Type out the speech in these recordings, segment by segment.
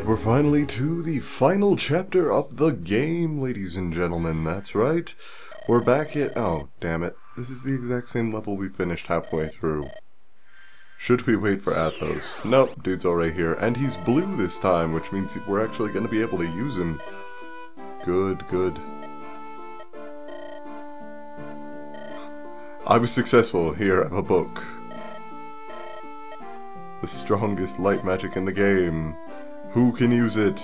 Alright, we're finally to the final chapter of the game, ladies and gentlemen. That's right. We're back at... oh, damn it. This is the exact same level we finished halfway through. Should we wait for Athos? Nope, dude's already here. And he's blue this time, which means we're actually going to be able to use him. Good, good. I was successful. Here, I have a book. The strongest light magic in the game. Who can use it?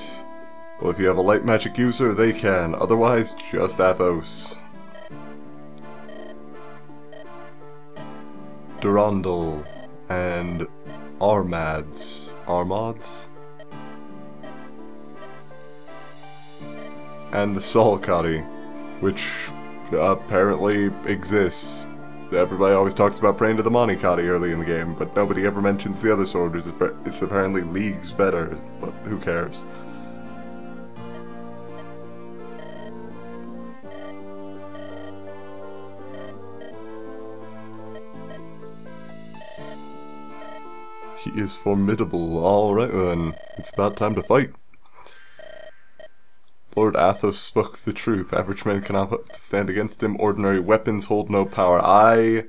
Well, if you have a light magic user, they can. Otherwise, just Athos. Durandal and Armads. And the Solcati, which apparently exists. Everybody always talks about praying to the Monicati early in the game, but nobody ever mentions the other sword, which is apparently leagues better, but who cares? He is formidable. Alright then, it's about time to fight. Lord Athos spoke the truth. Average men cannot stand against him. Ordinary weapons hold no power. I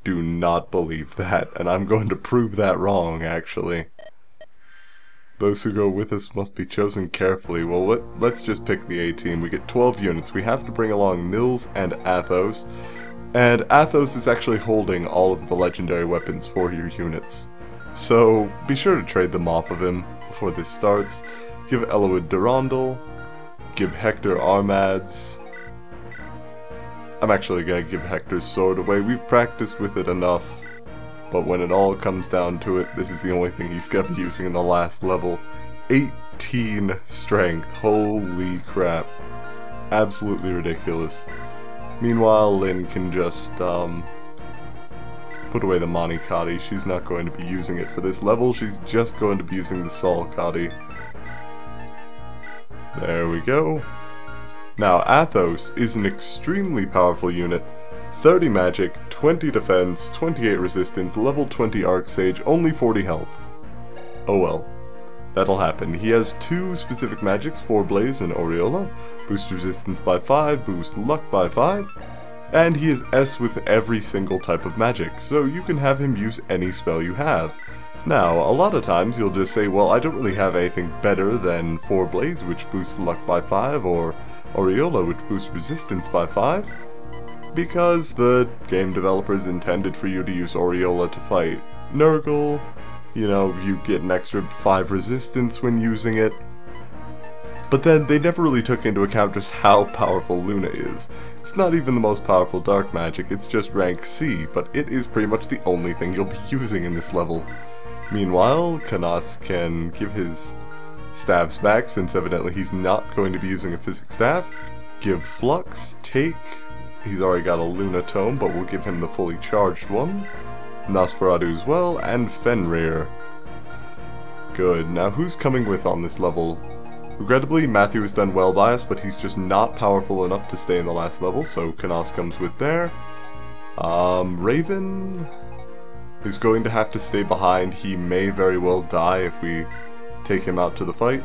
do not believe that, and I'm going to prove that wrong, actually. Those who go with us must be chosen carefully. Well, let's just pick the A team. We get 12 units. We have to bring along Nils and Athos. And Athos is actually holding all of the legendary weapons for your units. So be sure to trade them off of him before this starts. Give Eliwood Durandal. Give Hector Armads. I'm actually gonna give Hector's sword away. We've practiced with it enough. But when it all comes down to it, this is the only thing he's gonna be using in the last level. 18 strength. Holy crap. Absolutely ridiculous. Meanwhile, Lynn can just, put away the Monicati. She's not going to be using it for this level. She's just going to be using the Solcati. There we go. Now, Athos is an extremely powerful unit. 30 magic, 20 defense, 28 resistance, level 20 arc sage, only 40 health. Oh well. That'll happen. He has two specific magics, 4 Blaze and Aureola. Boost resistance by 5, boost luck by 5. And he is S with every single type of magic, so you can have him use any spell you have. Now, a lot of times you'll just say, well, I don't really have anything better than 4 Blaze, which boosts luck by 5, or Aureola, which boosts resistance by 5, because the game developers intended for you to use Aureola to fight Nergal. You know, you get an extra 5 resistance when using it. But then they never really took into account just how powerful Luna is. It's not even the most powerful dark magic, it's just rank C, but it is pretty much the only thing you'll be using in this level. Meanwhile, Canas can give his staves back, since evidently he's not going to be using a physic staff. Give Flux, take, he's already got a Luna Tome, but we'll give him the fully charged one. Nosferatu as well, and Fenrir. Good, now who's coming with on this level? Regrettably, Matthew has done well by us, but he's just not powerful enough to stay in the last level, so Canas comes with there. Raven is going to have to stay behind. He may very well die if we take him out to the fight.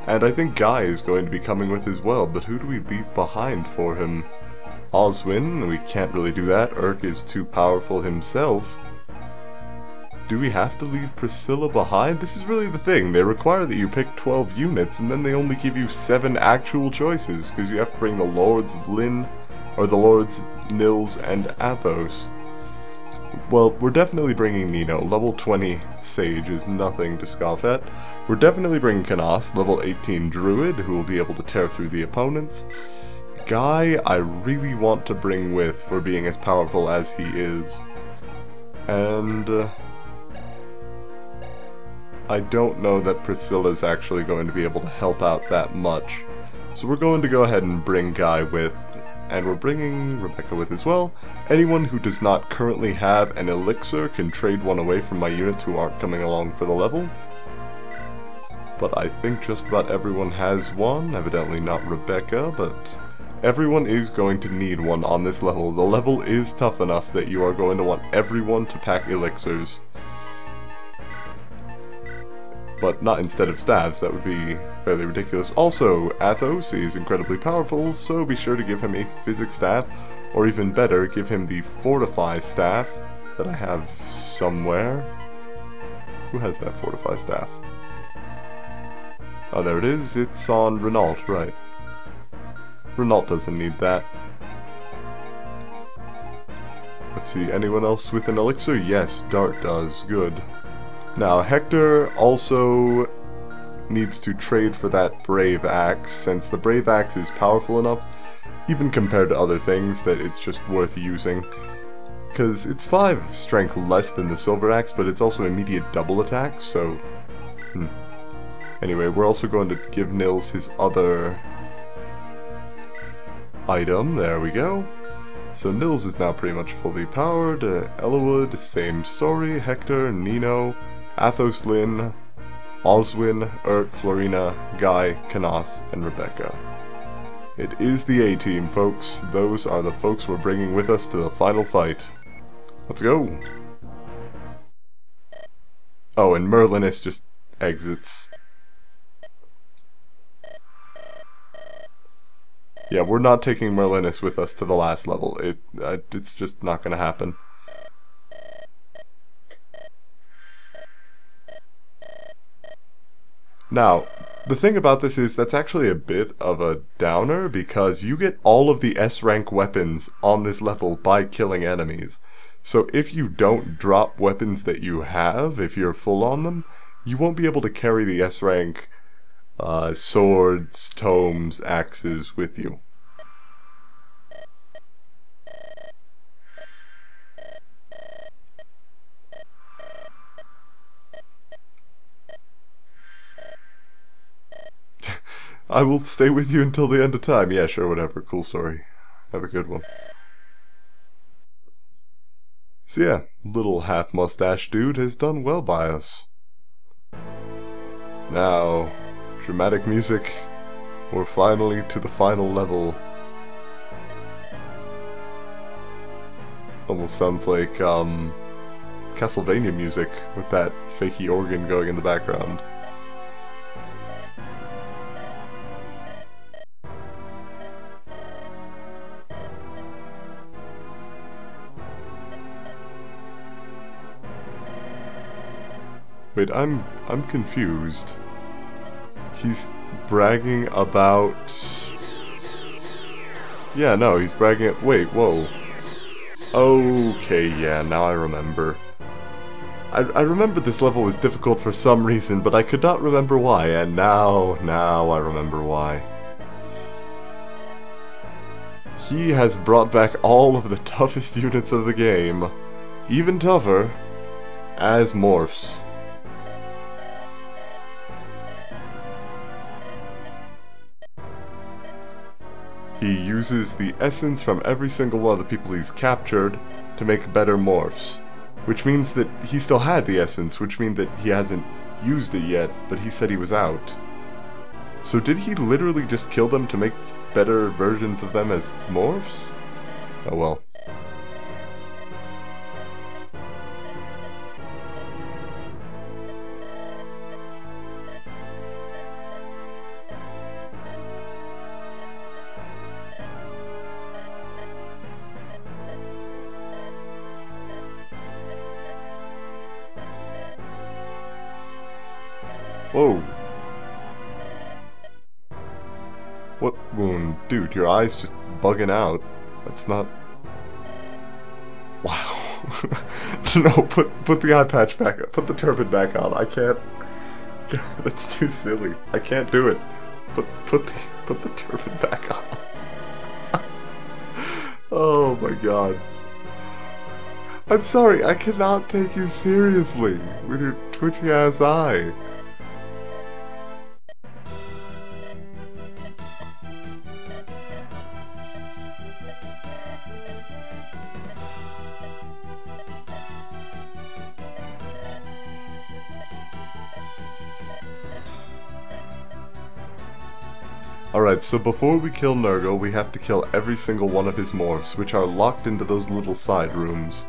And I think Guy is going to be coming with as well, but who do we leave behind for him? Oswin, we can't really do that. Urk is too powerful himself. Do we have to leave Priscilla behind? This is really the thing. They require that you pick 12 units, and then they only give you 7 actual choices, because you have to bring the Lords Lynn, or the Lords Nils and Athos. Well, we're definitely bringing Nino. Level 20 Sage is nothing to scoff at. We're definitely bringing Canas, level 18 Druid, who will be able to tear through the opponents. Guy, I really want to bring with for being as powerful as he is. And I don't know that Priscilla's actually going to be able to help out that much. So we're going to go ahead and bring Guy with. And we're bringing Rebecca with as well. Anyone who does not currently have an elixir can trade one away from my units who aren't coming along for the level. But I think just about everyone has one. Evidently not Rebecca, but everyone is going to need one on this level. The level is tough enough that you are going to want everyone to pack elixirs. but not instead of staves. That would be fairly ridiculous. Also, Athos is incredibly powerful, so be sure to give him a physics staff, or even better, give him the fortify staff that I have somewhere. Who has that fortify staff? Oh, there it is. It's on Renault, right. Renault doesn't need that. Let's see, anyone else with an elixir? Yes, Dart does. Good. Now, Hector also needs to trade for that Brave Axe, since the Brave Axe is powerful enough, even compared to other things, that it's just worth using. Because it's 5 strength less than the Silver Axe, but it's also immediate double attack, so... Anyway, we're also going to give Nils his other item. There we go. So Nils is now pretty much fully powered. Eliwood, same story. Hector, Nino, Athos, Lynn, Oswin, Urt, Florina, Guy, Canas, and Rebecca. It is the A-team, folks. Those are the folks we're bringing with us to the final fight. Let's go! Oh, and Merlinus just exits. Yeah, we're not taking Merlinus with us to the last level. It's just not gonna happen. Now, the thing about this is that's actually a bit of a downer, because you get all of the S-rank weapons on this level by killing enemies. So if you don't drop weapons that you have, if you're full on them, you won't be able to carry the S-rank swords, tomes, axes with you. I will stay with you until the end of time. Yeah, sure, whatever. Cool story. Have a good one. So yeah, little half-mustache dude has done well by us. Now, dramatic music. We're finally to the final level. Almost sounds like, Castlevania music with that fakey organ going in the background. Wait, I'm confused. He's bragging about... Yeah, no, he's bragging... Wait, whoa. Okay, yeah, now I remember. I remember this level was difficult for some reason, but I could not remember why, and now I remember why. He has brought back all of the toughest units of the game, even tougher, as morphs. He uses the essence from every single one of the people he's captured to make better morphs. Which means that he still had the essence, which means that he hasn't used it yet, but he said he was out. So did he literally just kill them to make better versions of them as morphs? Oh well. Whoa. What wound? Dude, your eye's just bugging out. That's not... Wow. No, put the eye patch back up. Put the turban back on. I can't... God, that's too silly. I can't do it. Put the turban back on. Oh my god. I'm sorry, I cannot take you seriously with your twitchy ass eye. Alright, so before we kill Nergal, we have to kill every single one of his morphs, which are locked into those little side rooms.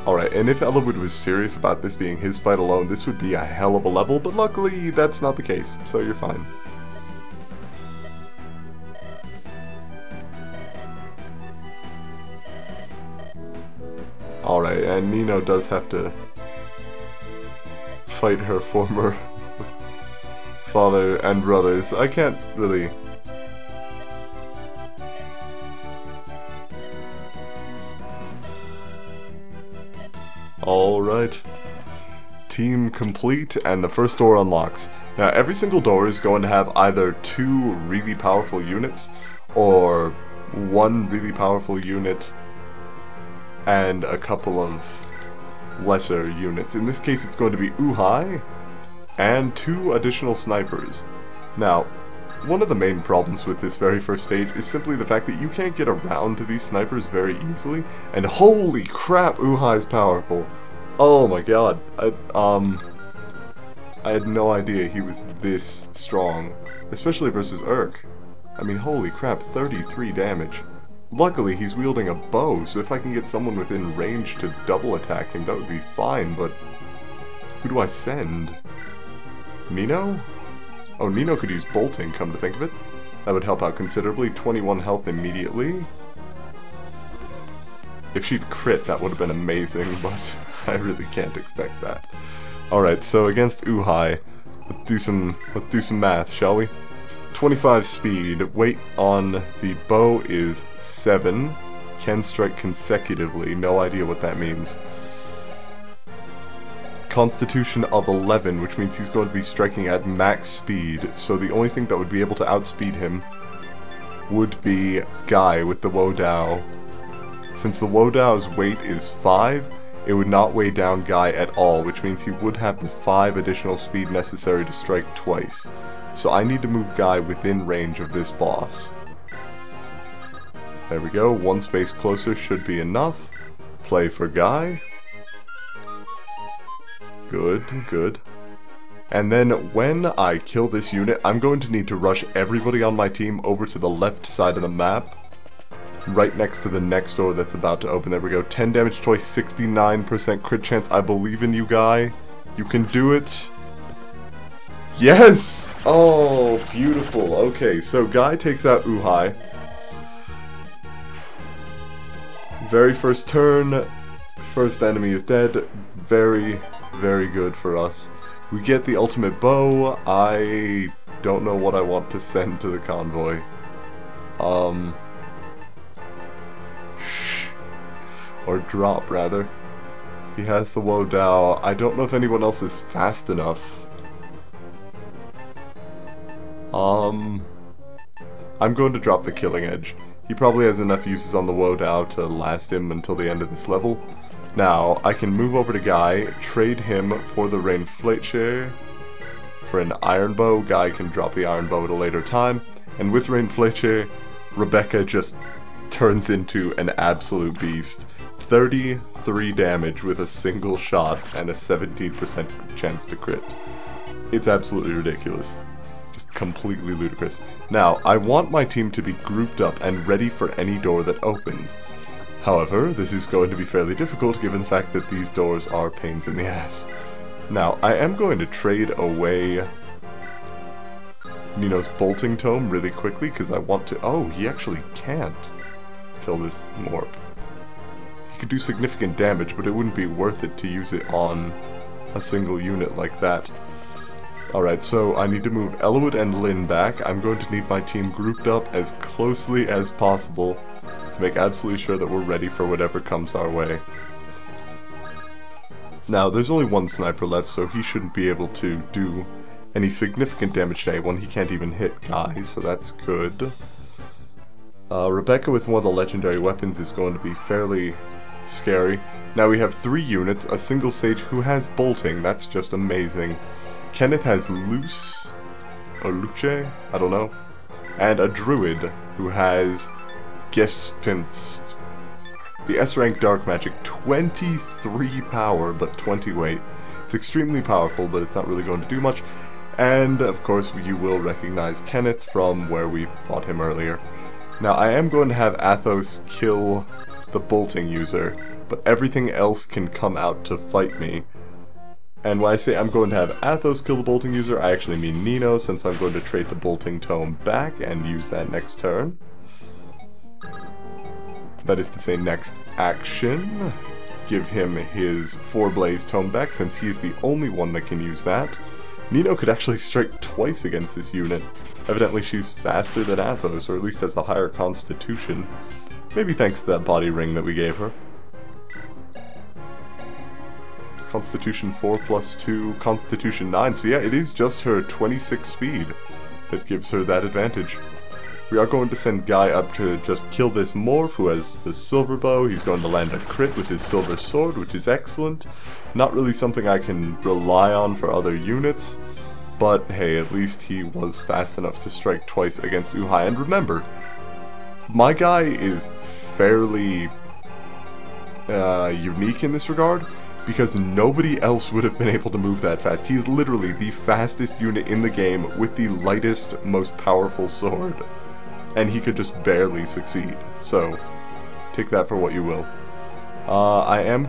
Alright, and if Eliwood was serious about this being his fight alone, this would be a hell of a level, but luckily that's not the case, so you're fine. Alright, and Nino does have to fight her former father and brothers. I can't really... Alright. Team complete, and the first door unlocks. Now, every single door is going to have either 2 really powerful units, or 1 really powerful unit, and a couple of lesser units. In this case, it's going to be Uhai, and 2 additional snipers. Now, one of the main problems with this very first stage is simply the fact that you can't get around to these snipers very easily, and holy crap, Uhai's powerful. Oh my god, I had no idea he was this strong, especially versus Urk. I mean, holy crap, 33 damage. Luckily, he's wielding a bow, so if I can get someone within range to double attack him, that would be fine, but who do I send? Nino? Oh, Nino could use bolting, come to think of it. That would help out considerably. 21 health immediately. If she'd crit, that would have been amazing, but I really can't expect that. Alright, so against Uhai, let's do some math, shall we? 25 speed, weight on the bow is 7, can strike consecutively, no idea what that means. Constitution of 11, which means he's going to be striking at max speed, so the only thing that would be able to outspeed him would be Guy with the Wodao. Since the Wodao's weight is 5, it would not weigh down Guy at all, which means he would have the 5 additional speed necessary to strike twice. So I need to move Guy within range of this boss. There we go, 1 space closer should be enough. Play for Guy. Good, good. And then when I kill this unit, I'm going to need to rush everybody on my team over to the left side of the map, right next to the next door that's about to open. There we go, 10 damage twice, 69% crit chance. I believe in you, Guy. You can do it. Yes! Oh, beautiful. Okay, so Guy takes out Uhai. Very first turn, first enemy is dead. Very, very good for us. We get the ultimate bow. I don't know what I want to send to the convoy. Or drop, rather. He has the Wodao. I don't know if anyone else is fast enough. I'm going to drop the Killing Edge. He probably has enough uses on the Wodao to last him until the end of this level. Now, I can move over to Guy, trade him for the Rainfletcher, for an Iron Bow. Guy can drop the Iron Bow at a later time, and with Rainfletcher, Rebecca just turns into an absolute beast. 33 damage with a single shot and a 17% chance to crit. It's absolutely ridiculous. Just completely ludicrous. Now, I want my team to be grouped up and ready for any door that opens. However, this is going to be fairly difficult given the fact that these doors are pains in the ass. Now, I am going to trade away Nino's bolting tome really quickly because I want to... Oh, he actually can't kill this morph. He could do significant damage, but it wouldn't be worth it to use it on a single unit like that. Alright, so I need to move Eliwood and Lyn back. I'm going to need my team grouped up as closely as possible to make absolutely sure that we're ready for whatever comes our way. Now, there's only 1 sniper left, so he shouldn't be able to do any significant damage to anyone. He can't even hit Guy, so that's good. Rebecca with one of the legendary weapons is going to be fairly scary. Now we have 3 units, a single sage who has bolting, that's just amazing. Kenneth has Luce, or Luce, I don't know, and a druid who has Gespinst. The S-rank dark magic, 23 power, but 20 weight. It's extremely powerful, but it's not really going to do much. And, of course, you will recognize Kenneth from where we fought him earlier. Now, I am going to have Athos kill the bolting user, but everything else can come out to fight me. And when I say I'm going to have Athos kill the bolting user, I actually mean Nino, since I'm going to trade the bolting tome back and use that next turn. That is to say, next action. Give him his 4-blaze tome back, since he is the only one that can use that. Nino could actually strike twice against this unit. Evidently she's faster than Athos, or at least has a higher constitution. Maybe thanks to that body ring that we gave her. Constitution 4 plus 2, Constitution 9. So yeah, it is just her 26 speed that gives her that advantage. We are going to send Guy up to just kill this morph who has the silver bow. He's going to land a crit with his silver sword, which is excellent. Not really something I can rely on for other units, but hey, at least he was fast enough to strike twice against Uhai. And remember, my guy is fairly unique in this regard, because nobody else would have been able to move that fast. He is literally the fastest unit in the game with the lightest, most powerful sword. And he could just barely succeed. So, take that for what you will. I'm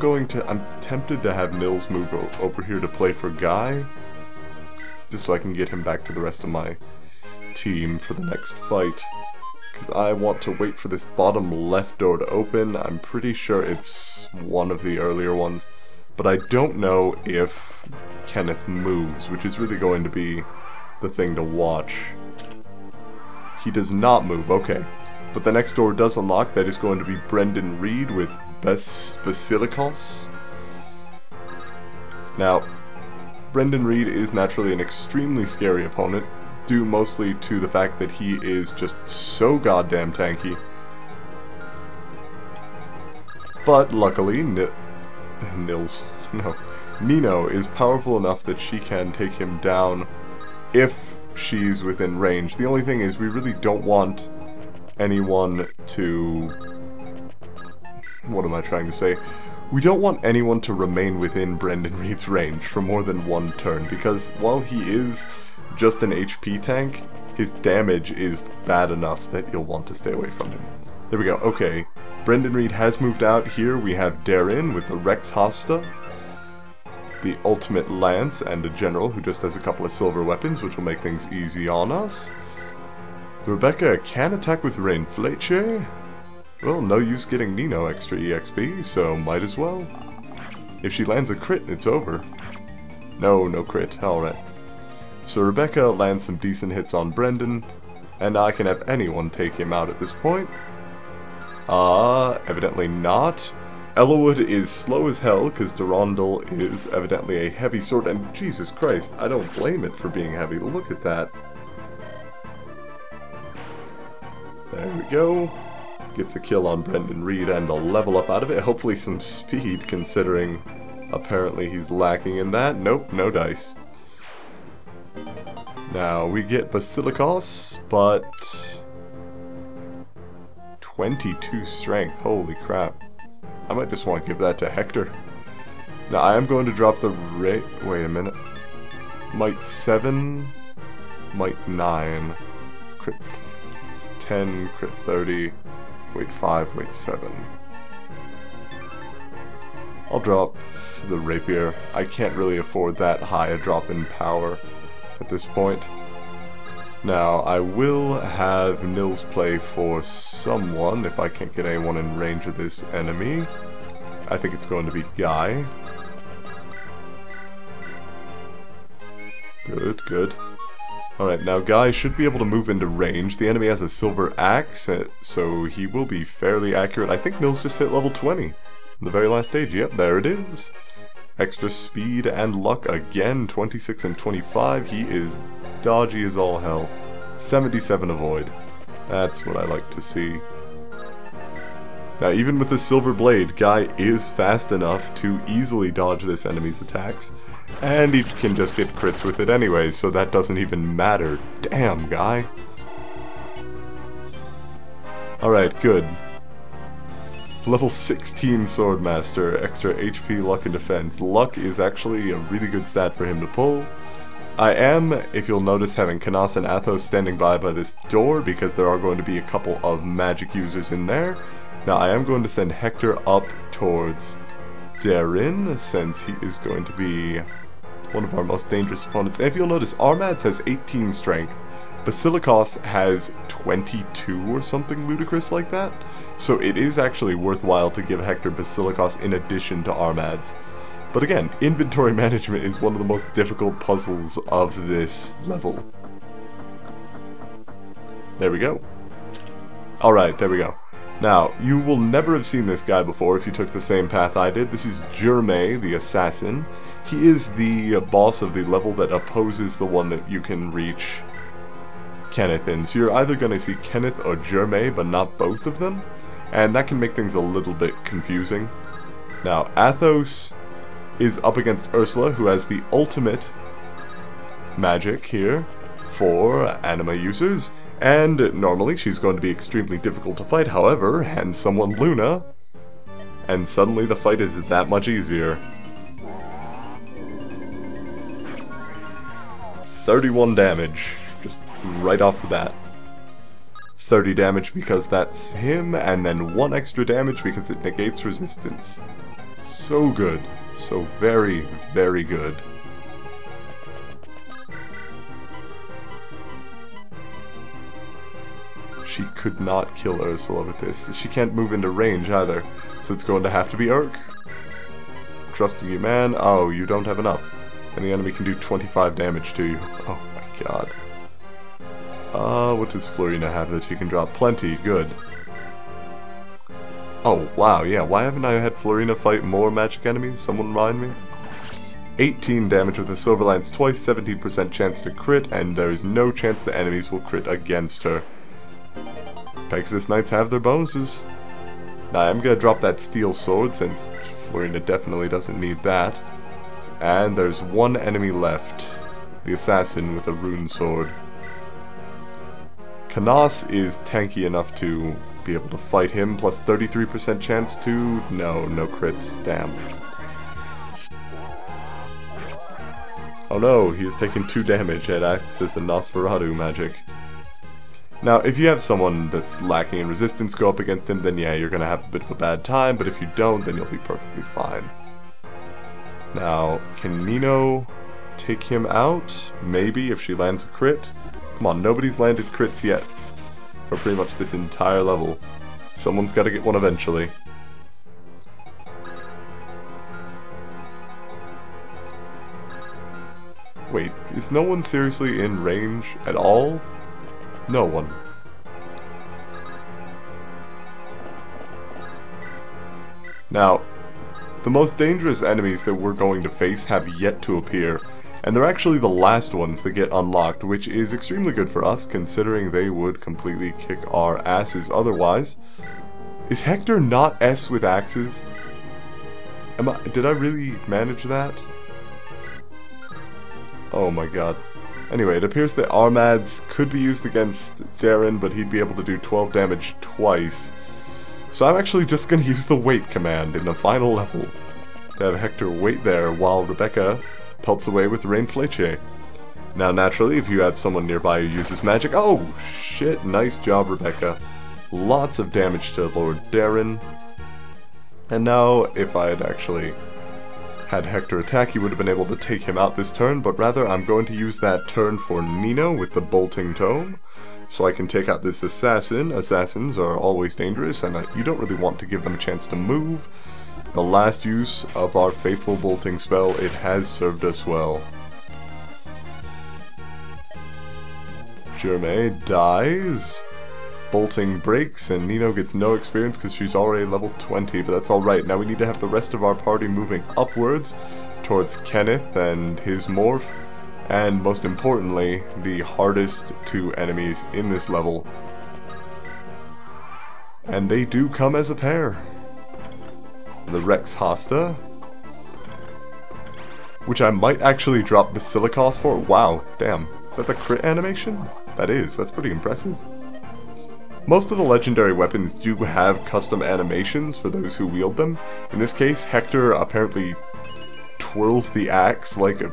tempted to have Nils move over here to play for Guy, just so I can get him back to the rest of my team for the next fight. Because I want to wait for this bottom left door to open. I'm pretty sure it's one of the earlier ones. But I don't know if Kenneth moves, which is really going to be the thing to watch. He does not move, okay. But the next door does unlock. That is going to be Brendan Reed with Basilikos. Now, Brendan Reed is naturally an extremely scary opponent, due mostly to the fact that he is just so goddamn tanky. But luckily, Nino is powerful enough that she can take him down if she's within range. The only thing is, we really don't want anyone to... What am I trying to say? We don't want anyone to remain within Brendan Reed's range for more than one turn, because while he is just an HP tank, his damage is bad enough that you'll want to stay away from him. There we go, okay. Brendan Reed has moved out. Here we have Darren with the Rex Hosta, the Ultimate Lance, and a General who just has a couple of silver weapons, which will make things easy on us. Rebecca can attack with Rain Fleche. Well, no use getting Nino extra EXP, so might as well. If she lands a crit, it's over. No crit, alright. So Rebecca lands some decent hits on Brendan, and I can have anyone take him out at this point. Evidently not. Eliwood is slow as hell, because Durandal is evidently a heavy sword, and Jesus Christ, I don't blame it for being heavy. Look at that. There we go. Gets a kill on Brendan Reed and a level up out of it. Hopefully some speed, considering apparently he's lacking in that. Nope, no dice. Now, we get Basilikos, but 22 strength, holy crap. I might just want to give that to Hector. Now, I am going to drop the wait a minute. Might 7, Might 9, crit 10, crit 30, weight 5, weight 7. I'll drop the rapier. I can't really afford that high a drop in power at this point. Now, I will have Nils play for someone if I can't get anyone in range of this enemy. I think it's going to be Guy. Good. Alright, now Guy should be able to move into range. The enemy has a silver axe, so he will be fairly accurate. I think Nils just hit level 20. The very last stage. Yep, there it is. Extra speed and luck again, 26 and 25. He is dodgy as all hell. 77 avoid. That's what I like to see. Now, even with the silver blade, Guy is fast enough to easily dodge this enemy's attacks. And he can just get crits with it anyway, so that doesn't even matter. Damn, Guy. Alright, good. Level 16 Swordmaster, extra HP, luck, and defense. Luck is actually a really good stat for him to pull. I am, if you'll notice, having Canas and Athos standing by this door, because there are going to be a couple of magic users in there. Now I am going to send Hector up towards Darren, since he is going to be one of our most dangerous opponents. And if you'll notice, Armads has 18 strength, Basilikos has 22 or something ludicrous like that. So it is actually worthwhile to give Hector Basilikos in addition to Armads. But again, inventory management is one of the most difficult puzzles of this level. There we go. Alright, there we go. Now, you will never have seen this guy before if you took the same path I did. This is Jerme, the assassin. He is the boss of the level that opposes the one that you can reach Kenneth in. So you're either going to see Kenneth or Jerme, but not both of them. And that can make things a little bit confusing. Now, Athos is up against Ursula, who has the ultimate magic here for anima users. And normally she's going to be extremely difficult to fight. However, hand someone Luna, and suddenly the fight is that much easier. 31 damage, just right off the bat. 30 damage because that's him, and then 1 extra damage because it negates resistance. So good. So very, very good. She could not kill Ursula with this. She can't move into range either, so it's going to have to be Urk. Trusting you, man. Oh, you don't have enough. And the enemy can do 25 damage to you. Oh my god. What does Florina have that she can drop? Plenty. Good. Oh, wow, yeah. Why haven't I had Florina fight more magic enemies? Someone remind me? 18 damage with the Silver Lance twice, 17% chance to crit, and there is no chance the enemies will crit against her. Pegasus Knights have their bonuses. Now I'm gonna drop that steel sword since Florina definitely doesn't need that. And there's one enemy left. The assassin with a rune sword. Canas is tanky enough to be able to fight him, plus 33% chance to... No crits. Damn. Oh no, he has taken 2 damage at Axis and Nosferatu magic. Now, if you have someone that's lacking in resistance go up against him, then yeah, you're gonna have a bit of a bad time, but if you don't, then you'll be perfectly fine. Now, can Nino take him out? Maybe, if she lands a crit. Come on, nobody's landed crits yet. For pretty much this entire level. Someone's gotta get one eventually. Wait, is no one seriously in range at all? No one. Now, the most dangerous enemies that we're going to face have yet to appear, and they're actually the last ones that get unlocked, which is extremely good for us, considering they would completely kick our asses otherwise. Is Hector not S with axes? Did I really manage that? Oh my god. Anyway, it appears that Armads could be used against Darren, but he'd be able to do 12 damage twice. So I'm actually just going to use the wait command in the final level. To have Hector wait there while Rebecca pelts away with Rain Fleche. Now naturally, if you have someone nearby who uses magic... Oh, shit, nice job, Rebecca. Lots of damage to Lord Darren. And now, if I had actually had Hector attack, he would have been able to take him out this turn, but rather I'm going to use that turn for Nino with the Bolting Tome, so I can take out this assassin. Assassins are always dangerous, and you don't really want to give them a chance to move. The last use of our faithful bolting spell, it has served us well. Jerme dies. Bolting breaks, and Nino gets no experience because she's already level 20, but that's alright. Now we need to have the rest of our party moving upwards towards Kenneth and his morph, and most importantly, the hardest 2 enemies in this level. And they do come as a pair. The Rex Hosta, which I might actually drop Basilikos for. Wow, damn. Is that the crit animation? That is, that's pretty impressive. Most of the legendary weapons do have custom animations for those who wield them. In this case, Hector apparently twirls the axe like a...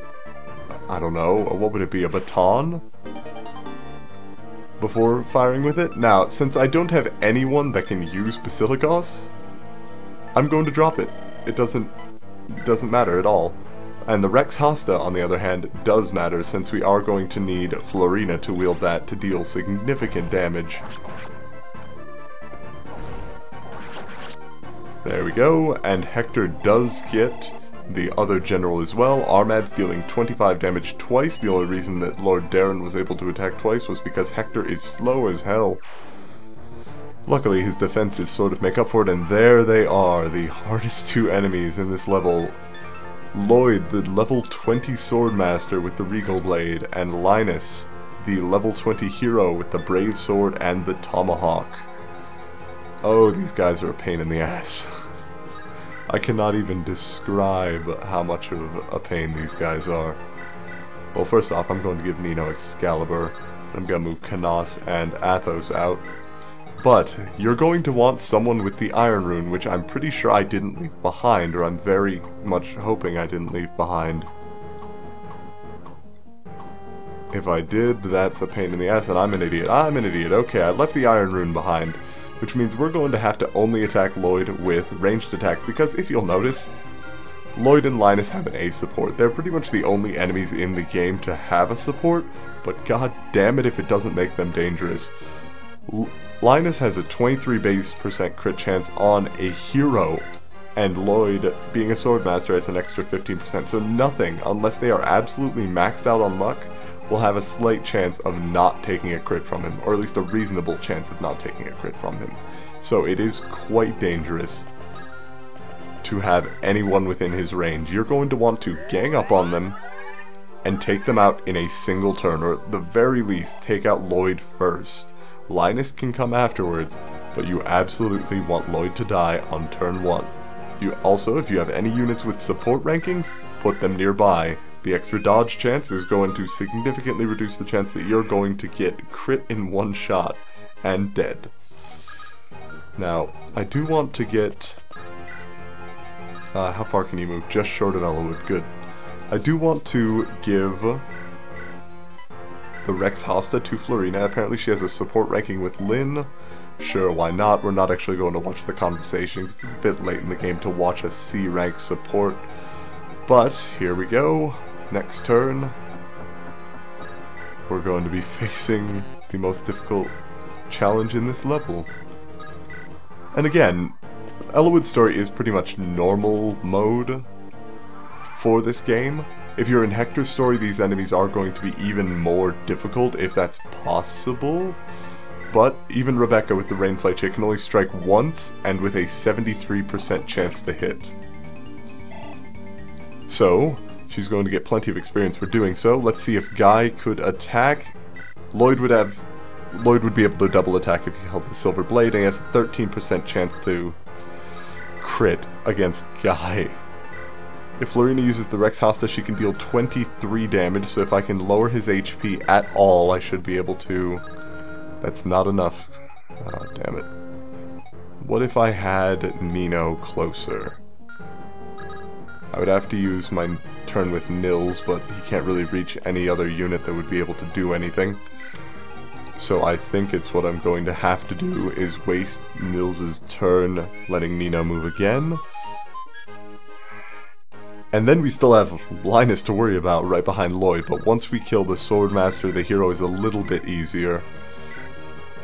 I don't know, what would it be, a baton? before firing with it. Now, since I don't have anyone that can use Basilicos, I'm going to drop it. It doesn't matter at all. And the Rex Hosta, on the other hand, does matter, since we are going to need Florina to wield that to deal significant damage. There we go, and Hector does get the other general as well. Armad's dealing 25 damage twice. The only reason that Lord Darren was able to attack twice was because Hector is slow as hell. Luckily his defenses sort of make up for it, and there they are, the hardest two enemies in this level. Lloyd, the level 20 Swordmaster with the Regal Blade, and Linus, the level 20 hero with the Brave Sword and the Tomahawk. Oh, these guys are a pain in the ass. I cannot even describe how much of a pain these guys are. Well, first off, I'm going to give Nino Excalibur. I'm going to move Canas and Athos out. But you're going to want someone with the Iron Rune, which I'm pretty sure I didn't leave behind, or I'm very much hoping I didn't leave behind. If I did, that's a pain in the ass, and I'm an idiot. I'm an idiot. Okay, I left the Iron Rune behind, which means we're going to have to only attack Lloyd with ranged attacks, because if you'll notice, Lloyd and Linus have an A support. They're pretty much the only enemies in the game to have a support, but god damn it if it doesn't make them dangerous. Linus has a 23% crit chance on a hero, and Lloyd, being a Swordmaster, has an extra 15%, so nothing, unless they are absolutely maxed out on luck, will have a slight chance of not taking a crit from him, or at least a reasonable chance of not taking a crit from him. So it is quite dangerous to have anyone within his range. You're going to want to gang up on them and take them out in a single turn, or at the very least, take out Lloyd first. Linus can come afterwards, but you absolutely want Lloyd to die on turn 1. You also, if you have any units with support rankings, put them nearby. The extra dodge chance is going to significantly reduce the chance that you're going to get crit in one shot and dead. Now, I do want to get... how far can you move? Just short of Eliwood. Good. I do want to give the Rex Hosta to Florina. Apparently she has a support ranking with Lynn. Sure, why not? We're not actually going to watch the conversation because it's a bit late in the game to watch a C rank support. But here we go. Next turn, we're going to be facing the most difficult challenge in this level. And again, Eliwood's story is pretty much normal mode for this game. If you're in Hector's story, these enemies are going to be even more difficult, if that's possible. But even Rebecca with the Rainfly Chick can only strike once, and with a 73% chance to hit. So, she's going to get plenty of experience for doing so. Let's see if Guy could attack. Lloyd would be able to double attack if he held the Silver Blade, and he has a 13% chance to crit against Guy. If Florina uses the Rex Hosta, she can deal 23 damage, so if I can lower his HP at all, I should be able to... That's not enough. Oh, damn it. What if I had Nino closer? I would have to use my turn with Nils, but he can't really reach any other unit that would be able to do anything. So I think it's what I'm going to have to do is waste Nils's turn, letting Nino move again. And then we still have Linus to worry about right behind Lloyd, but once we kill the Swordmaster, the hero is a little bit easier.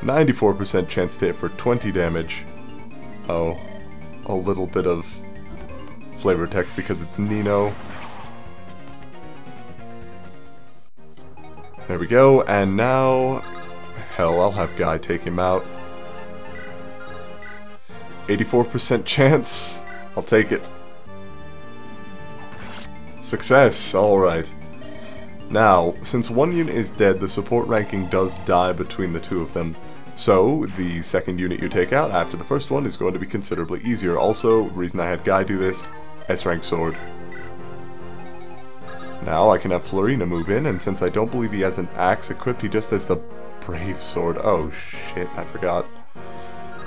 94% chance to hit for 20 damage. Oh, a little bit of flavor text because it's Nino. There we go, and now... Hell, I'll have Guy take him out. 84% chance. I'll take it. Success, alright. Now, since one unit is dead, the support ranking does die between the two of them. So, the second unit you take out after the first one is going to be considerably easier. Also, reason I had Guy do this, S-rank sword. Now I can have Florina move in, and since I don't believe he has an axe equipped, he just has the Brave Sword. Oh shit, I forgot.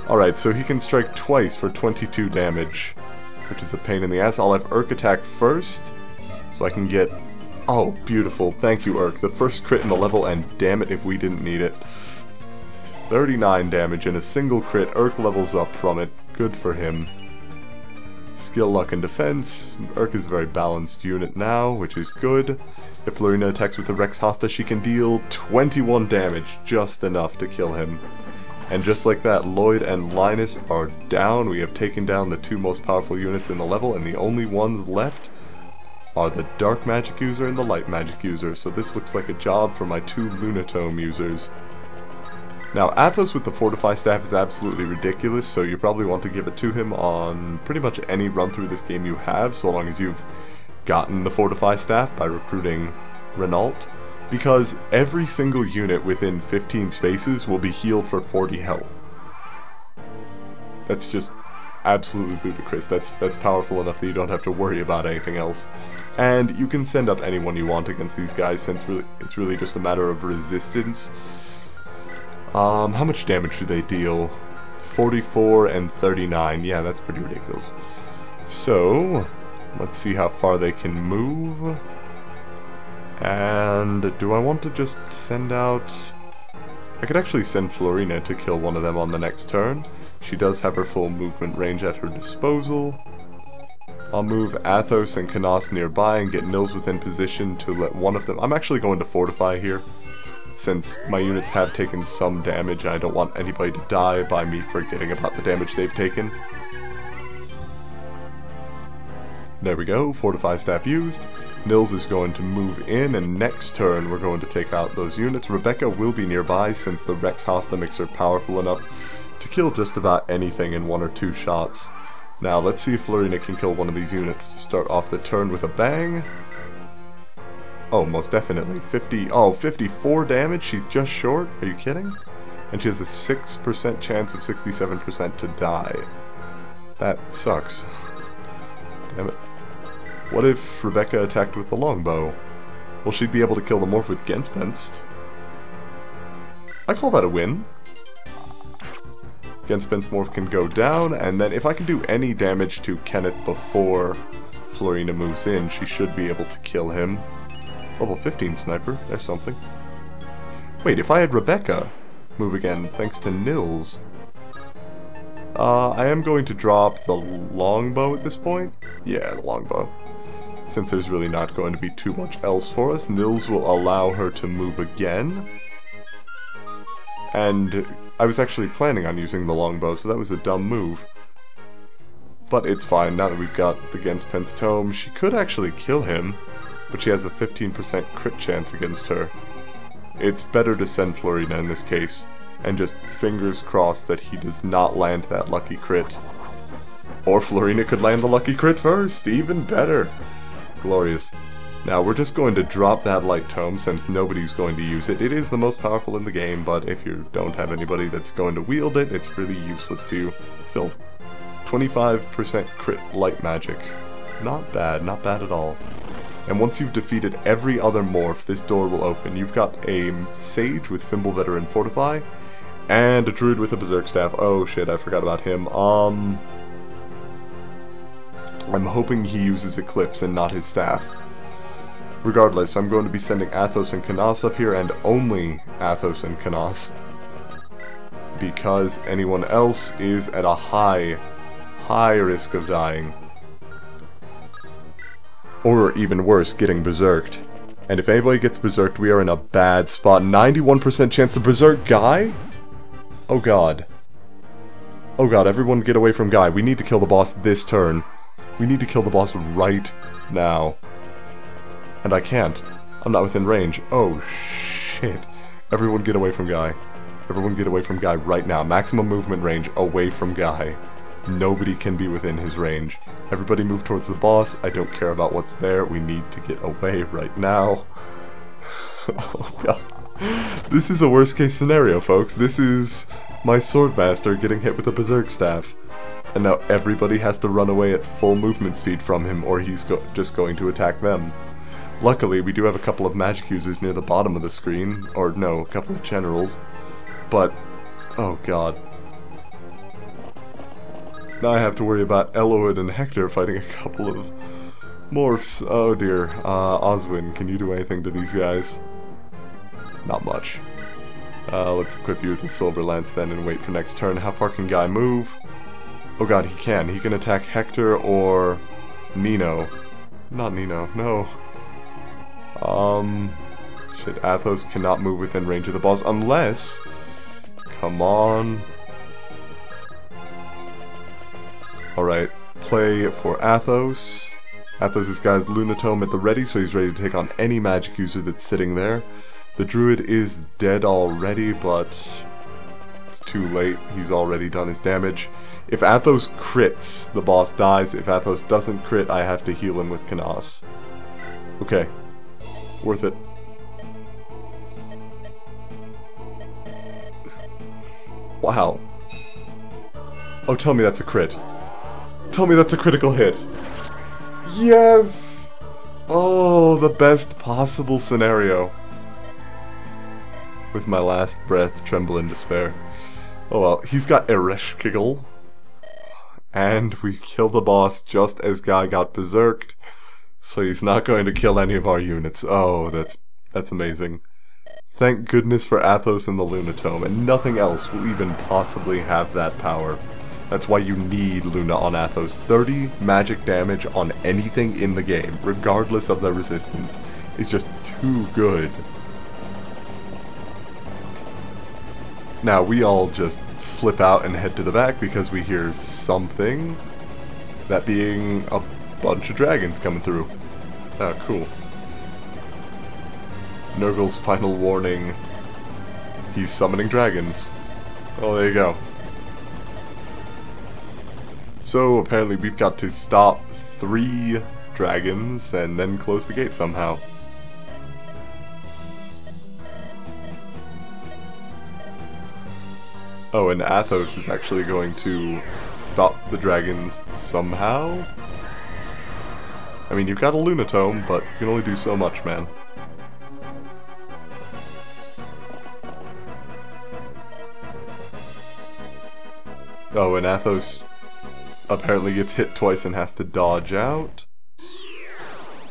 Alright, so he can strike twice for 22 damage, which is a pain in the ass. I'll have Urk attack first, so I can get... Oh, beautiful. Thank you, Urk. The first crit in the level, and damn it if we didn't need it. 39 damage and a single crit. Urk levels up from it. Good for him. Skill, luck, and defense. Urk is a very balanced unit now, which is good. If Florina attacks with the Rex Hosta, she can deal 21 damage, just enough to kill him. And just like that, Lloyd and Linus are down. We have taken down the two most powerful units in the level, and the only ones left are the Dark Magic user and the Light Magic user. So this looks like a job for my two Lunatome users. Now, Athos with the Fortify Staff is absolutely ridiculous, so you probably want to give it to him on pretty much any run through this game you have, so long as you've gotten the Fortify Staff by recruiting Renault. Because every single unit within 15 spaces will be healed for 40 health. That's just absolutely ludicrous. That's powerful enough that you don't have to worry about anything else. And you can send up anyone you want against these guys, since it's really just a matter of resistance. How much damage do they deal? 44 and 39. Yeah, that's pretty ridiculous. So, let's see how far they can move. And do I want to just send out... I could actually send Florina to kill one of them on the next turn. She does have her full movement range at her disposal. I'll move Athos and Canas nearby and get Nils within position to let one of them... I'm actually going to Fortify here, since my units have taken some damage and I don't want anybody to die by me forgetting about the damage they've taken. There we go, Fortify Staff used. Nils is going to move in, and next turn we're going to take out those units. Rebecca will be nearby, since the Rex Hosta makes her powerful enough to kill just about anything in 1 or 2 shots. Now let's see if Florina can kill one of these units to start off the turn with a bang. Oh, most definitely. 54 damage? She's just short? Are you kidding? And she has a 6% chance of 67% to die. That sucks. Damn it. What if Rebecca attacked with the longbow? Well, she'd be able to kill the morph with Genspenst. I call that a win. Genspenst morph can go down, and then if I can do any damage to Kenneth before Florina moves in, she should be able to kill him. Level 15 sniper, there's something. Wait, if I had Rebecca move again, thanks to Nils. I am going to drop the longbow at this point. Yeah, the longbow. Since there's really not going to be too much else for us, Nils will allow her to move again. And I was actually planning on using the longbow, so that was a dumb move. But it's fine, now that we've got the Genspenst Tome. She could actually kill him, but she has a 15% crit chance against her. It's better to send Florina in this case, and just fingers crossed that he does not land that lucky crit. Or Florina could land the lucky crit first, even better. Glorious. Now we're just going to drop that light tome since nobody's going to use it. It is the most powerful in the game, but if you don't have anybody that's going to wield it, it's really useless to you. Still, 25% crit light magic. Not bad at all. And once you've defeated every other morph, this door will open. You've got a Sage with Fimble Veteran Fortify, and a Druid with a Berserk Staff. Oh shit, I forgot about him. I'm hoping he uses Eclipse and not his staff. Regardless, I'm going to be sending Athos and Canas up here, and only Athos and Canas, because anyone else is at a high risk of dying. Or even worse, getting berserked. And if anybody gets berserked, we are in a bad spot. 91% chance to berserk Guy? Oh god. Oh god, everyone get away from Guy. We need to kill the boss this turn. We need to kill the boss right now. And I can't. I'm not within range. Oh shit. Everyone get away from Guy. Everyone get away from Guy right now. Maximum movement range away from Guy. Nobody can be within his range. Everybody move towards the boss. I don't care about what's there. We need to get away right now. Oh god. This is a worst case scenario, folks. This is my Swordmaster getting hit with a Berserk Staff. And now everybody has to run away at full movement speed from him, or he's just going to attack them. Luckily, we do have a couple of magic users near the bottom of the screen. Or no, a couple of generals. But, oh god. Now I have to worry about Eliwood and Hector fighting a couple of morphs. Oh dear. Oswin, can you do anything to these guys? Not much. Let's equip you with the Silver Lance then and wait for next turn. How far can Guy move? Oh god, he can. He can attack Hector or Nino. Not Nino, no. Shit, Athos cannot move within range of the boss unless... Come on. Alright, play for Athos. Athos' guy's Lunatome at the ready, so he's ready to take on any magic user that's sitting there. The druid is dead already, but it's too late. He's already done his damage. If Athos crits, the boss dies. If Athos doesn't crit, I have to heal him with Canas. Okay. Worth it. Wow. Oh, tell me that's a crit. Tell me that's a critical hit. Yes! Oh, the best possible scenario. With my last breath, tremble in despair. Oh well, he's got Ereshkigal. And we kill the boss just as Guy got berserked. So he's not going to kill any of our units. Oh, that's amazing. Thank goodness for Athos and the Lunatome, and nothing else will even possibly have that power. That's why you need Luna on Athos. 30 magic damage on anything in the game, regardless of their resistance, is just too good. Now, we all just flip out and head to the back because we hear something. That being a bunch of dragons coming through. Ah, cool. Nergal's final warning. He's summoning dragons. Oh, there you go. So, apparently we've got to stop 3 dragons and then close the gate somehow. Oh, and Athos is actually going to stop the dragons somehow? I mean, you've got a Lunatome, but you can only do so much, man. Oh, and Athos apparently gets hit twice and has to dodge out.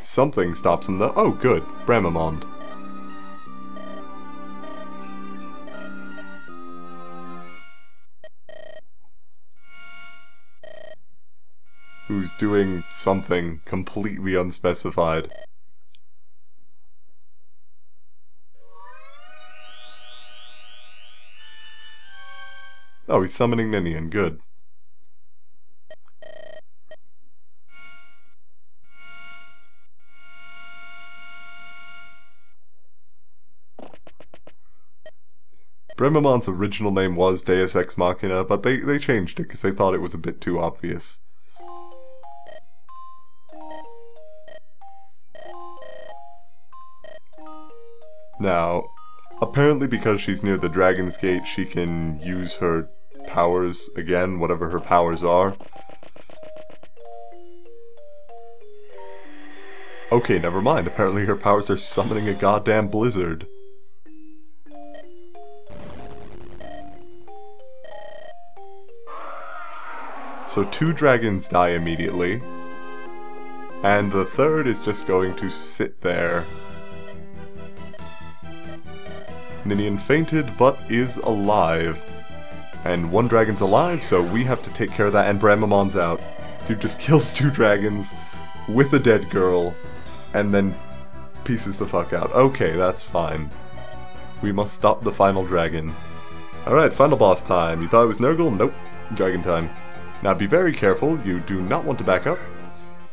Something stops him though. Oh, good. Bramamond. Who's doing something completely unspecified. Oh, he's summoning Ninian. Good. Bramamond's original name was Deus Ex Machina, but they changed it because they thought it was a bit too obvious. Now, apparently because she's near the Dragon's Gate, she can use her powers again, whatever her powers are. Okay, never mind. Apparently her powers are summoning a goddamn blizzard. So 2 dragons die immediately. And the third is just going to sit there. Ninian fainted, but is alive. And 1 dragon's alive, so we have to take care of that, and Bramamond's out. Dude just kills 2 dragons with a dead girl, and then pieces the fuck out. Okay, that's fine. We must stop the final dragon. Alright, final boss time. You thought it was Nergal? Nope. Dragon time. Now be very careful, you do not want to back up,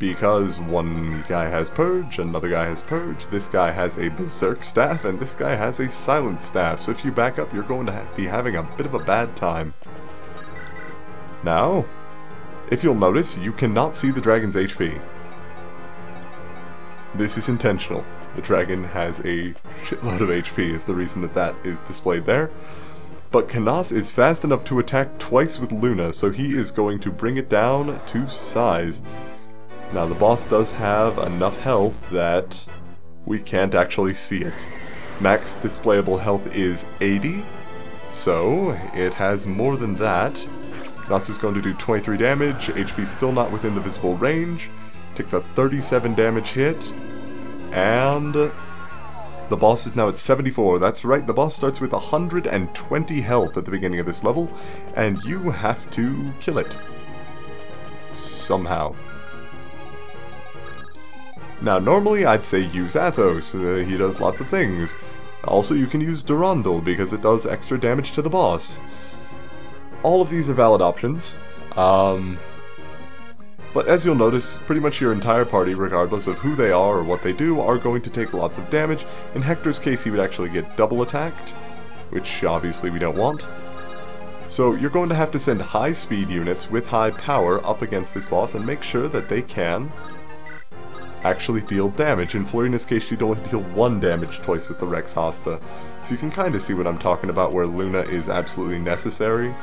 because one guy has Purge, another guy has Purge, this guy has a Berserk Staff, and this guy has a Silent Staff, so if you back up, you're going to be having a bit of a bad time. Now, if you'll notice, you cannot see the dragon's HP. This is intentional. The dragon has a shitload of HP is the reason that that is displayed there. But Canas is fast enough to attack twice with Luna, so he is going to bring it down to size. Now the boss does have enough health that we can't actually see it. Max displayable health is 80, so it has more than that. Canas is going to do 23 damage, HP still not within the visible range, takes a 37 damage hit, and The boss is now at 74. That's right, the boss starts with 120 health at the beginning of this level, and you have to kill it. Somehow. Now, normally I'd say use Athos. He does lots of things. Also, you can use Durandal because it does extra damage to the boss. All of these are valid options. But as you'll notice, pretty much your entire party, regardless of who they are or what they do, are going to take lots of damage. In Hector's case, he would actually get double attacked, which obviously we don't want. So you're going to have to send high speed units with high power up against this boss and make sure that they can actually deal damage. In Florina's case, she'd only deal 1 damage twice with the Rex Hasta. So you can kind of see what I'm talking about, where Luna is absolutely necessary.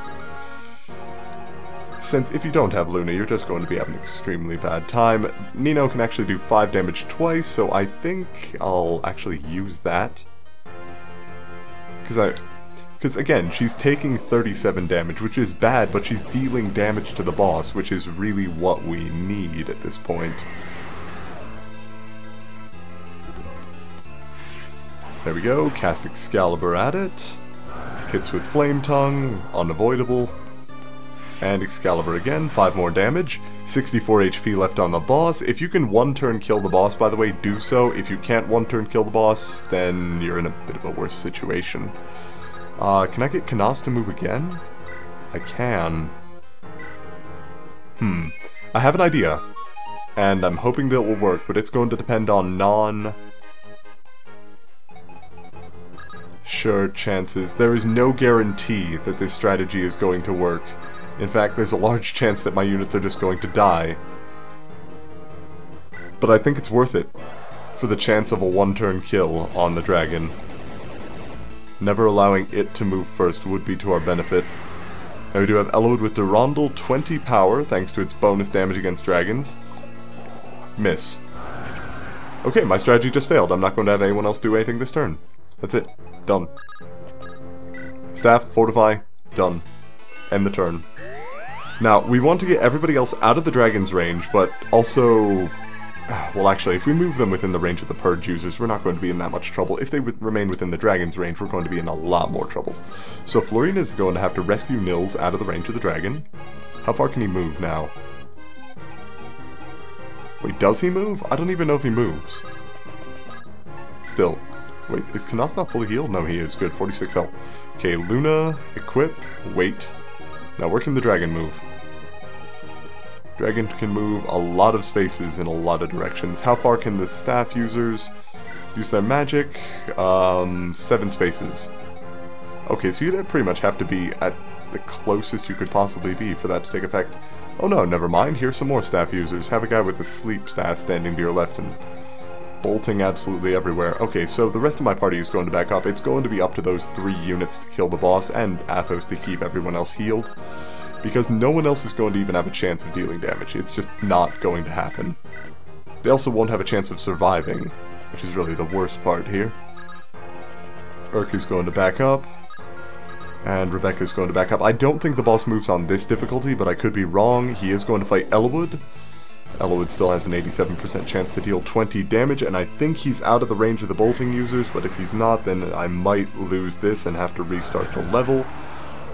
Since if you don't have Luna, you're just going to be having an extremely bad time. Nino can actually do 5 damage twice, so I think I'll actually use that. Because again, she's taking 37 damage, which is bad, but she's dealing damage to the boss, which is really what we need at this point. There we go, cast Excalibur at it. Hits with Flame Tongue, unavoidable. And Excalibur again, 5 more damage. 64 HP left on the boss. If you can one-turn kill the boss, by the way, do so. If you can't one-turn kill the boss, then you're in a bit of a worse situation. Can I get Kanas to move again? I can. I have an idea. And I'm hoping that it will work, but it's going to depend on sure chances. There is no guarantee that this strategy is going to work. In fact, there's a large chance that my units are just going to die. But I think it's worth it for the chance of a one-turn kill on the dragon. Never allowing it to move first would be to our benefit. Now we do have Eliwood with Durandal, 20 power, thanks to its bonus damage against dragons. Miss. Okay, my strategy just failed. I'm not going to have anyone else do anything this turn. That's it. Done. Staff, fortify, done. End the turn. Now, we want to get everybody else out of the dragon's range, but also... Well, actually, if we move them within the range of the purge users, we're not going to be in that much trouble. If they remain within the dragon's range, we're going to be in a lot more trouble. So Florina is going to have to rescue Nils out of the range of the dragon. How far can he move now? Wait, does he move? I don't even know if he moves. Still. Wait, is Kanas not fully healed? No, he is. Good, 46 health. Okay, Luna, equip, wait. Now where can the dragon move? Dragon can move a lot of spaces in a lot of directions. How far can the staff users use their magic? 7 spaces. Okay, so you'd pretty much have to be at the closest you could possibly be for that to take effect. Oh no, never mind. Here's some more staff users. Have a guy with a sleep staff standing to your left and bolting absolutely everywhere. Okay, so the rest of my party is going to back up. It's going to be up to those 3 units to kill the boss and Athos to keep everyone else healed. Because no one else is going to even have a chance of dealing damage. It's just not going to happen. They also won't have a chance of surviving, which is really the worst part here. Urk is going to back up. And Rebecca's going to back up. I don't think the boss moves on this difficulty, but I could be wrong. He is going to fight Eliwood. Eliwood still has an 87% chance to deal 20 damage, and I think he's out of the range of the bolting users, but if he's not, then I might lose this and have to restart the level.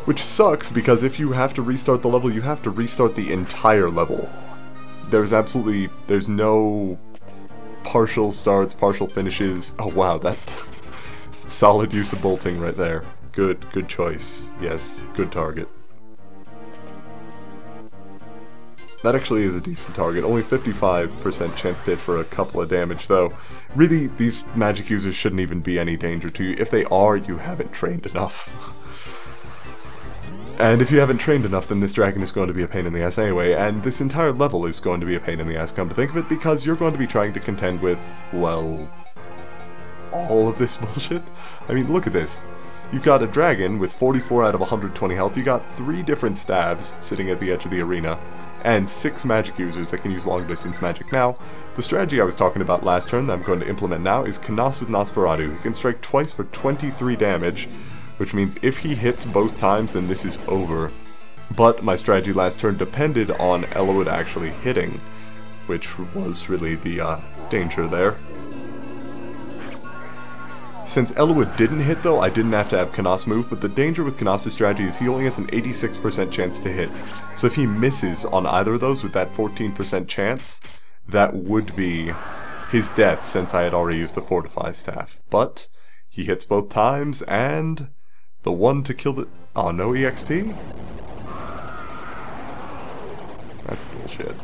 Which sucks, because if you have to restart the level, you have to restart the entire level. There's no partial starts, partial finishes. Oh wow, that solid use of bolting right there. Good choice. Yes, good target. That actually is a decent target. Only 55% chance to hit for a couple of damage, though. Really, these magic users shouldn't even be any danger to you. If they are, you haven't trained enough. And if you haven't trained enough, then this dragon is going to be a pain in the ass anyway, and this entire level is going to be a pain in the ass, come to think of it, because you're going to be trying to contend with, well, all of this bullshit. I mean, look at this. You've got a dragon with 44 out of 120 health, you got 3 different staves sitting at the edge of the arena, and 6 magic users that can use long distance magic. Now, the strategy I was talking about last turn that I'm going to implement now is Kanas with Nosferatu. He can strike twice for 23 damage, which means if he hits both times, then this is over. But my strategy last turn depended on Eliwood actually hitting, which was really the danger there. Since Eliwood didn't hit though, I didn't have to have Canas move, but the danger with Canas' strategy is he only has an 86% chance to hit. So if he misses on either of those with that 14% chance, that would be his death since I had already used the Fortify Staff. But he hits both times, and the one to kill the... Oh, no EXP? That's bullshit.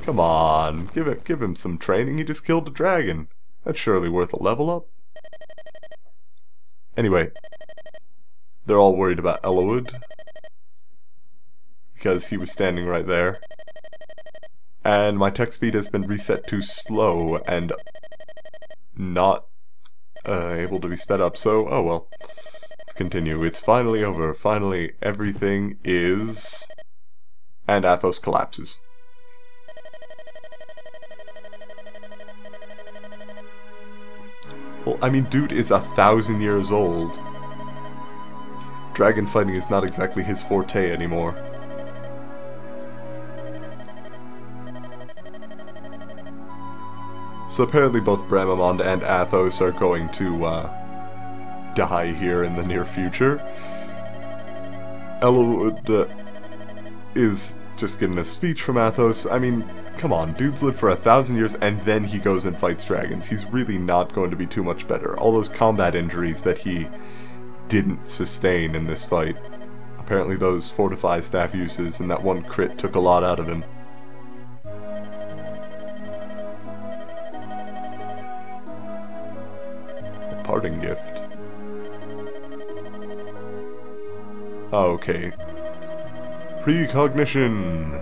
Come on, give him some training, he just killed a dragon. That's surely worth a level up. Anyway, they're all worried about Eliwood, because he was standing right there. And my text speed has been reset to slow and not able to be sped up, so oh well. Let's continue. It's finally over. Finally, everything is... And Athos collapses. Well, I mean, dude is 1,000 years old. Dragon fighting is not exactly his forte anymore. So apparently both Bramamond and Athos are going to die here in the near future. Eliwood is just getting a speech from Athos. I mean, come on, dude's lived for 1,000 years and then he goes and fights dragons. He's really not going to be too much better. All those combat injuries that he didn't sustain in this fight. Apparently those Fortify Staff uses and that one crit took a lot out of him. A parting gift. Oh, okay. Precognition!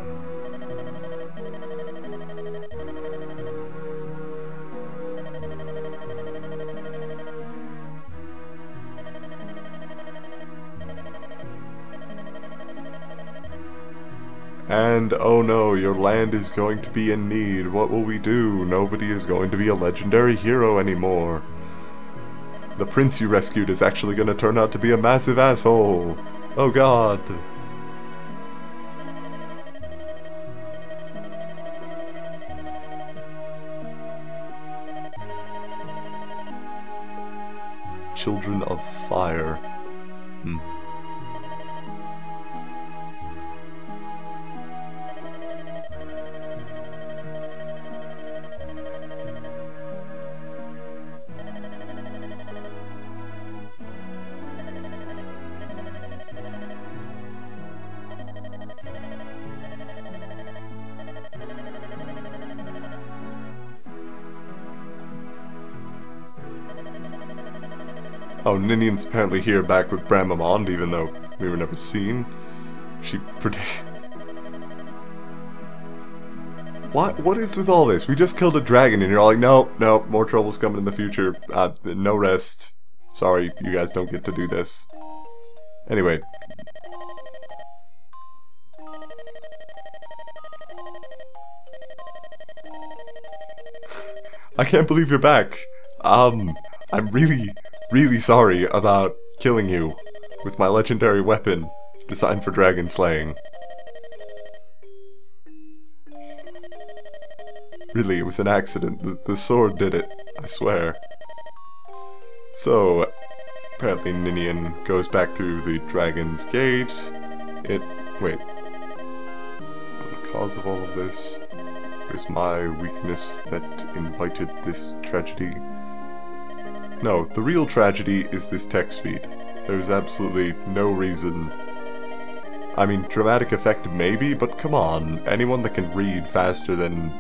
And, oh no, your land is going to be in need. What will we do? Nobody is going to be a legendary hero anymore. The prince you rescued is actually going to turn out to be a massive asshole. Oh god. Children of Fire. Oh, Ninian's apparently here back with Bramamond, even though we were never seen. She What is with all this? We just killed a dragon and you're all like, no, more trouble's coming in the future. No rest. Sorry, you guys don't get to do this. Anyway. I can't believe you're back. I'm really sorry about killing you with my legendary weapon designed for dragon slaying. Really, it was an accident. The sword did it, I swear. So, apparently Ninian goes back through the dragon's gate. Wait. The cause of all of this is my weakness that invited this tragedy. No, the real tragedy is this text speed. There's absolutely no reason. I mean, dramatic effect maybe, but come on. Anyone that can read faster than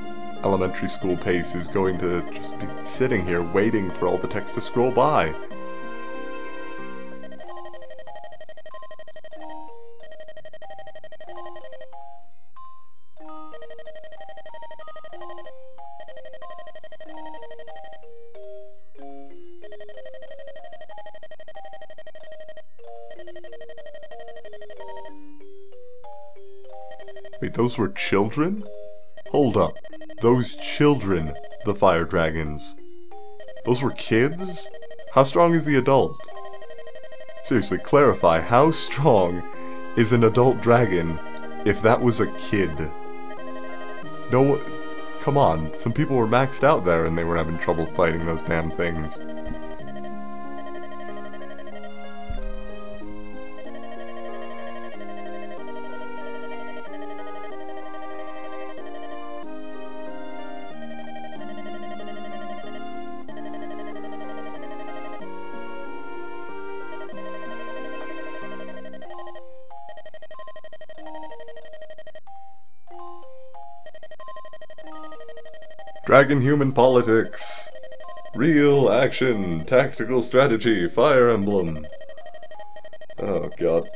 elementary school pace is going to just be sitting here waiting for all the text to scroll by. Wait, those were children? Hold up. Those children, the fire dragons. Those were kids? How strong is the adult? Seriously, clarify, how strong is an adult dragon if that was a kid? No, come on, some people were maxed out there and they were having trouble fighting those damn things. Dragon-human politics. Real action, tactical strategy, Fire Emblem. Oh god.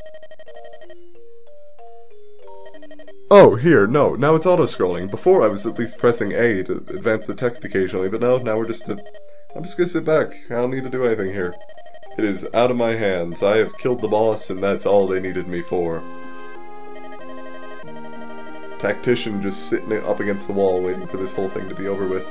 Oh, here, no, now it's auto-scrolling. Before I was at least pressing A to advance the text occasionally, but now we're just I'm just gonna sit back. I don't need to do anything here. It is out of my hands. I have killed the boss, and that's all they needed me for. Tactician just sitting up against the wall waiting for this whole thing to be over with.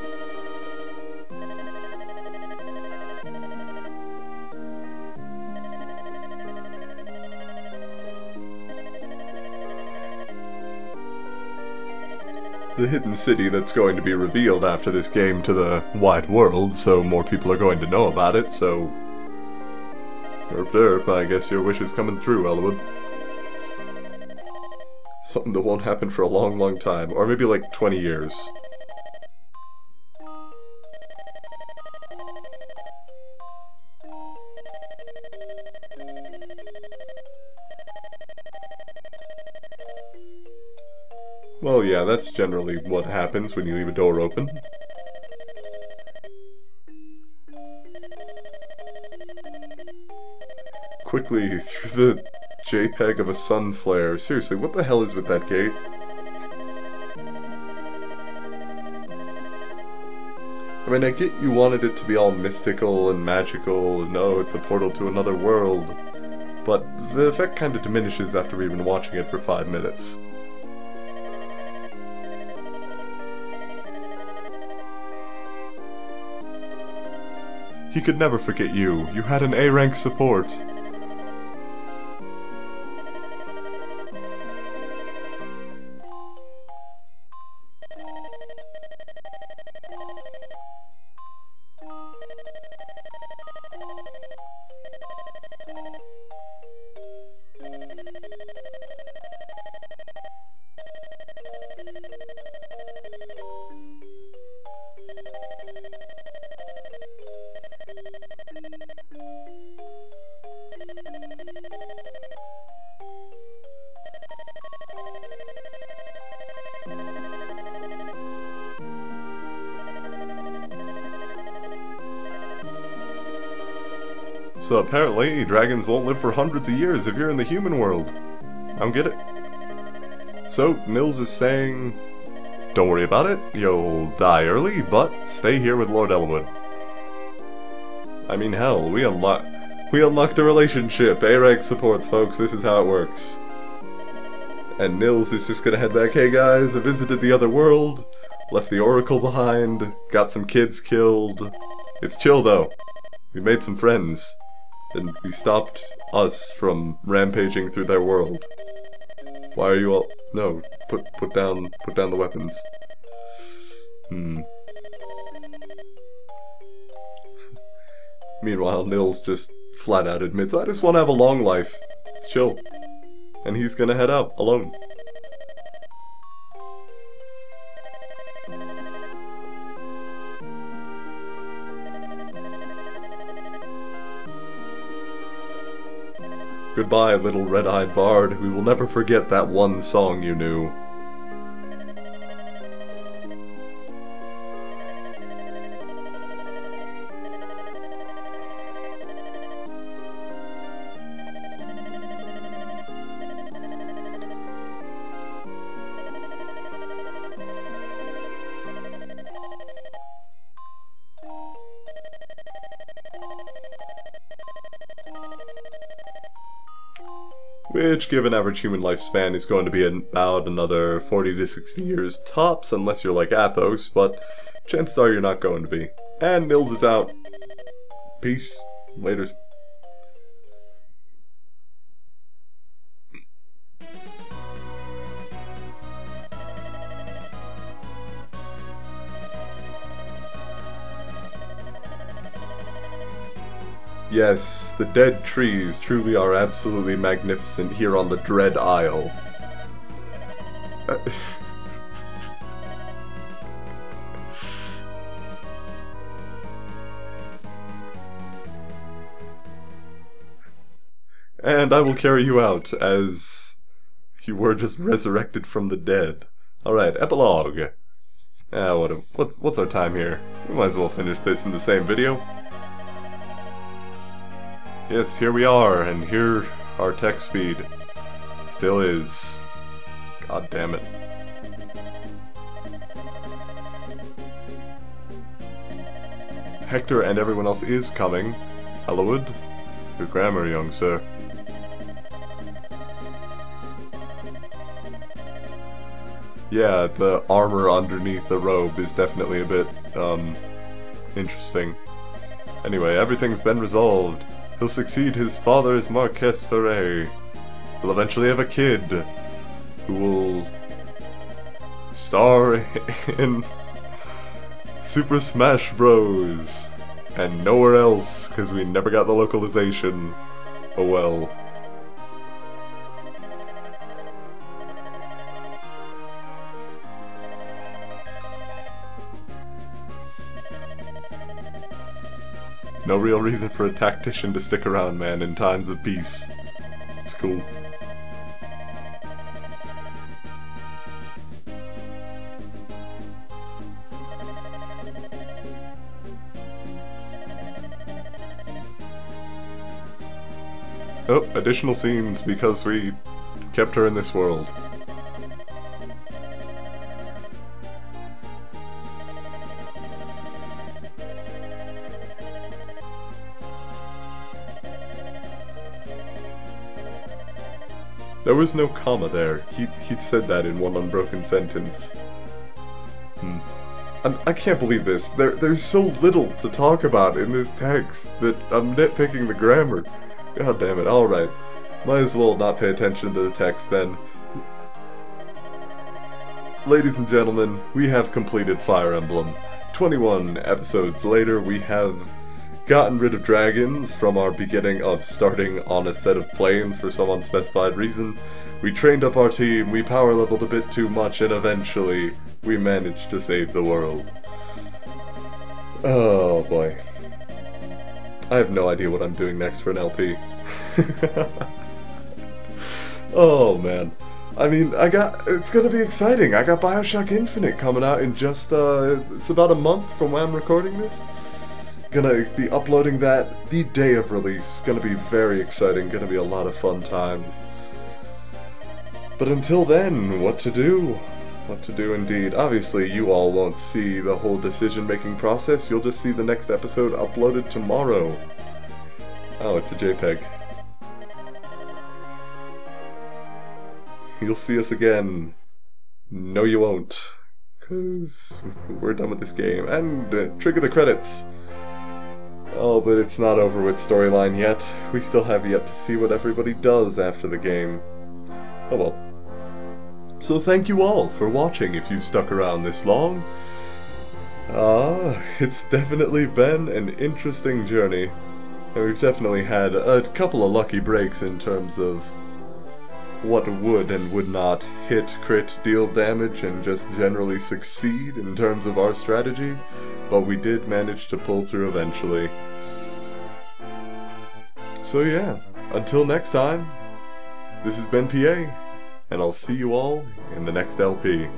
The hidden city that's going to be revealed after this game to the wide world, so more people are going to know about it, so... Derp derp, I guess your wish is coming through, Eliwood. Something that won't happen for a long, long time, or maybe like 20 years. Well, yeah, that's generally what happens when you leave a door open. Quickly, through the JPEG of a sun flare. Seriously, what the hell is with that gate? I mean, I get you wanted it to be all mystical and magical, and oh, it's a portal to another world, but the effect kind of diminishes after we've been watching it for 5 minutes. He could never forget you. You had an A-rank support. So apparently, dragons won't live for hundreds of years if you're in the human world. I don't get it. So, Mills is saying, don't worry about it, you'll die early, but stay here with Lord Eliwood. I mean, hell, we unlocked a relationship. A-rank supports, folks, this is how it works. And Nils is just gonna head back, hey guys, I visited the other world, left the Oracle behind, got some kids killed. It's chill though. We made some friends. And we stopped us from rampaging through their world. Why are you all... No, put down the weapons. Meanwhile, Nils just flat out admits, I just want to have a long life. It's chill. And he's gonna head out alone. Goodbye, little red-eyed bard. We will never forget that one song you knew. Which, given average human lifespan, is going to be about another 40 to 60 years tops, unless you're like Athos, but chances are you're not going to be. And Nils is out. Peace. Later. Yes, the dead trees truly are absolutely magnificent here on the Dread Isle. And I will carry you out, as you were just resurrected from the dead. Alright, epilogue. What's our time here? We might as well finish this in the same video. Yes, here we are, and here our tech speed still is. God damn it. Hector and everyone else is coming. Eliwood, your grammar, young sir. Yeah, the armor underneath the robe is definitely a bit, interesting. Anyway, everything's been resolved. He'll succeed his father as Marquess Ferre. He'll eventually have a kid who will star in Super Smash Bros. And nowhere else, because we never got the localization. Oh well. No real reason for a tactician to stick around, man, in times of peace. It's cool. Oh, additional scenes because we kept her in this world. There was no comma there. He'd said that in one unbroken sentence. I can't believe this. There's so little to talk about in this text that I'm nitpicking the grammar. God damn it. Alright. Might as well not pay attention to the text then. Ladies and gentlemen, we have completed Fire Emblem. 21 episodes later, we have gotten rid of dragons from our beginning of starting on a set of planes for some unspecified reason. We trained up our team, we power leveled a bit too much, and eventually we managed to save the world. Oh boy. I have no idea what I'm doing next for an LP. Oh man. I mean, it's gonna be exciting. I got Bioshock Infinite coming out in just, it's about a month from when I'm recording this. Gonna be uploading that the day of release. Gonna be very exciting, gonna be a lot of fun times. But until then, what to do? What to do indeed. Obviously, you all won't see the whole decision-making process, you'll just see the next episode uploaded tomorrow. Oh, it's a JPEG. You'll see us again. No, you won't. 'Cause we're done with this game. And trigger the credits. Oh, but it's not over with storyline yet. We still have yet to see what everybody does after the game. Oh well. So thank you all for watching if you've stuck around this long. It's definitely been an interesting journey. And we've definitely had a couple of lucky breaks in terms of what would and would not hit, crit, deal damage, and just generally succeed in terms of our strategy. But we did manage to pull through eventually. So yeah, until next time, this has been PA, and I'll see you all in the next LP.